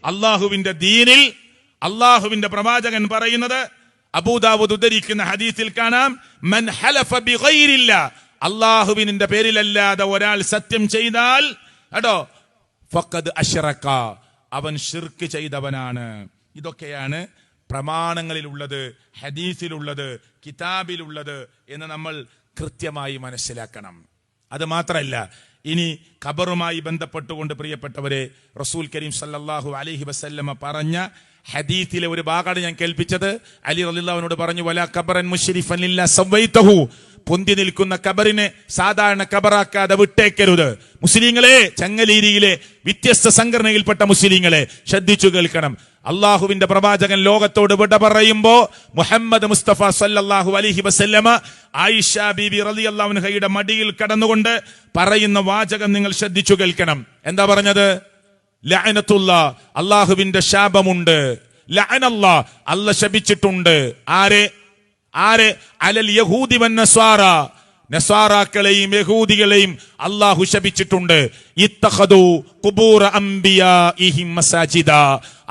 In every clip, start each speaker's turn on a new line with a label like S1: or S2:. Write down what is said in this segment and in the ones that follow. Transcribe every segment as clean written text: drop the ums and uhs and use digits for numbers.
S1: അള്ളാഹുവിന്റെ ദീനിൽ അള്ളാഹുവിന്റെ പ്രവാചകൻ പറയുന്നത്, അബൂദാവൂദ് ഉദ്ധരിക്കുന്ന ഹദീസിൽ കാണാം, മൻ ഹലഫ ബിഗൈരില്ല, അള്ളാഹുവിന്റെ പേരിലല്ലാതെ ഒരാൾ സത്യം ചെയ്താൽ കേട്ടോ, ഫഖദ് അശ്റക, അവൻ ശിർക്ക് ചെയ്തവനാണ്. ഇതൊക്കെയാണ് പ്രമാണങ്ങളിലുള്ളത്, ഹദീസിലുള്ളത്, കിതാബിലുള്ളത് എന്ന് നമ്മൾ കൃത്യമായി മനസ്സിലാക്കണം. അത് മാത്രമല്ല, ഇനി ഖബറുമായി ബന്ധപ്പെട്ടുകൊണ്ട് പ്രിയപ്പെട്ടവരെ, റസൂൽ കരീം സല്ലല്ലാഹു അലൈഹി വസല്ലമ പറഞ്ഞ ഹദീസിലെ ഒരു ഭാഗമാണ് ഞാൻ കേൾപ്പിച്ചത്. അലി റളിയല്ലാഹു അൻഹു പറഞ്ഞു, വലാ ഖബറൻ മുശ്രിഫൻ ലില്ലാ സവൈതഹു, പൊന്തി നിൽക്കുന്ന ഖബറിനെ സാധാരണ ഖബറാക്കാതെ വിട്ടേക്കരുത്. മുസ്ലിങ്ങളെ, ചങ്ങലേരിയിലെ വ്യത്യസ്ത സംഘടനയിൽപ്പെട്ട മുസ്ലിങ്ങളെ ശ്രദ്ധിച്ചു കേൾക്കണം. അള്ളാഹുവിന്റെ പ്രവാചകൻ ലോകത്തോട് വിട പറയുമ്പോ മുഹമ്മദ് മുസ്തഫ സല്ലല്ലാഹു അലൈഹി വസല്ലമ ആയിഷ ബീബി റളിയല്ലാഹു അൻഹയുടെ മടിയിൽ കടന്നുകൊണ്ട് പറയുന്ന വാചകം നിങ്ങൾ ശ്രദ്ധിച്ചു കേൾക്കണം. എന്താ പറഞ്ഞത്? ലഅനത്തുല്ലാ, അള്ളാഹുവിന്റെ ശാപമുണ്ട്. ലഅനല്ലാ, അല്ലാഹ് ശപിച്ചിട്ടുണ്ട്. ആരെ? അലൽ യഹൂദി വൻ നസ്വാറ, നസ്വാറാക്കളെയും യഹൂദികളെയും അള്ളാഹു ശപിച്ചിട്ടുണ്ട്. ഇത്തഖദു ഖുബൂറ അംബിയാഇഹിം മസാജിദ,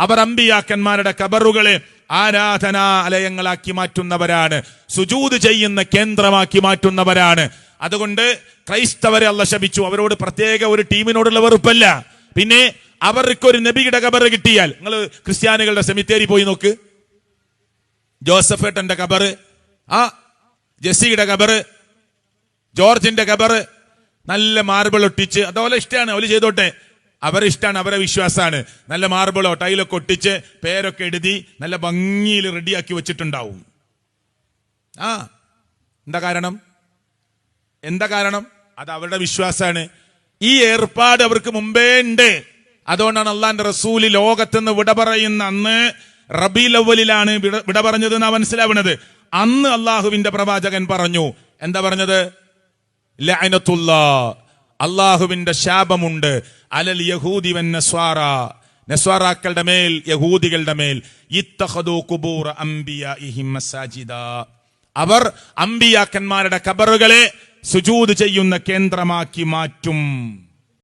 S1: അവർ അംബിയാക്കന്മാരുടെ ഖബറുകളെ ആരാധനാലയങ്ങളാക്കി മാറ്റുന്നവരാണ്, സുജൂദ് ചെയ്യുന്ന കേന്ദ്രമാക്കി മാറ്റുന്നവരാണ്. അതുകൊണ്ട് ക്രൈസ്തവരെ അള്ളാഹ് ശപിച്ചു. അവരോട് പ്രത്യേക ഒരു ടീമിനോടുള്ള വെറുപ്പല്ല. പിന്നെ അവർക്കൊരു നബിയുടെ ഖബർ കിട്ടിയാൽ, നിങ്ങൾ ക്രിസ്ത്യാനികളുടെ സെമിത്തേരി പോയി നോക്ക്, ജോസഫേട്ടന്റെ ഖബർ, ജെസ്സിയുടെ ഖബർ, ജോർജിന്റെ ഖബർ, നല്ല മാർബിൾ ഒട്ടിച്ച്, അതുപോലെ ഇഷ്ടമാണ്, അവര് ചെയ്തോട്ടെ, അവരിഷ്ടാണ്, അവരെ വിശ്വാസമാണ്. നല്ല മാർബിളോ ടൈലൊക്കെ ഒട്ടിച്ച് പേരൊക്കെ എഴുതി നല്ല ഭംഗിയിൽ റെഡിയാക്കി വെച്ചിട്ടുണ്ടാവും. എന്താ കാരണം? അത് അവരുടെ വിശ്വാസമാണ്. ഈ ഏർപ്പാട് അവർക്ക് മുമ്പേ ഉണ്ട്. അതുകൊണ്ടാണ് അള്ളാന്റെ റസൂല് ലോകത്തുനിന്ന് വിട പറയുന്ന അന്ന് റബീഉൽ അവ്വലിലാണ് വിട പറഞ്ഞത് എന്നാ മനസ്സിലാവുന്നത്. അന്ന് അള്ളാഹുവിന്റെ പ്രവാചകൻ പറഞ്ഞു. എന്താ പറഞ്ഞത്? ലഅനത്തുല്ലാ, അള്ളാഹുവിന്റെ ശാപമുണ്ട്. അലൽ യഹൂദി വൻ നസ്വാറ, നസ്വാറാക്കളുടെ മേൽ, യഹൂദികളുടെ മേൽ. ഇത്തഖദു ഖുബൂറ അംബിയാഇഹിം മസാജിദ, അവർ അംബിയാക്കന്മാരുടെ ഖബറുകളെ സുജൂദ് ചെയ്യുന്ന കേന്ദ്രമാക്കി മാറ്റും.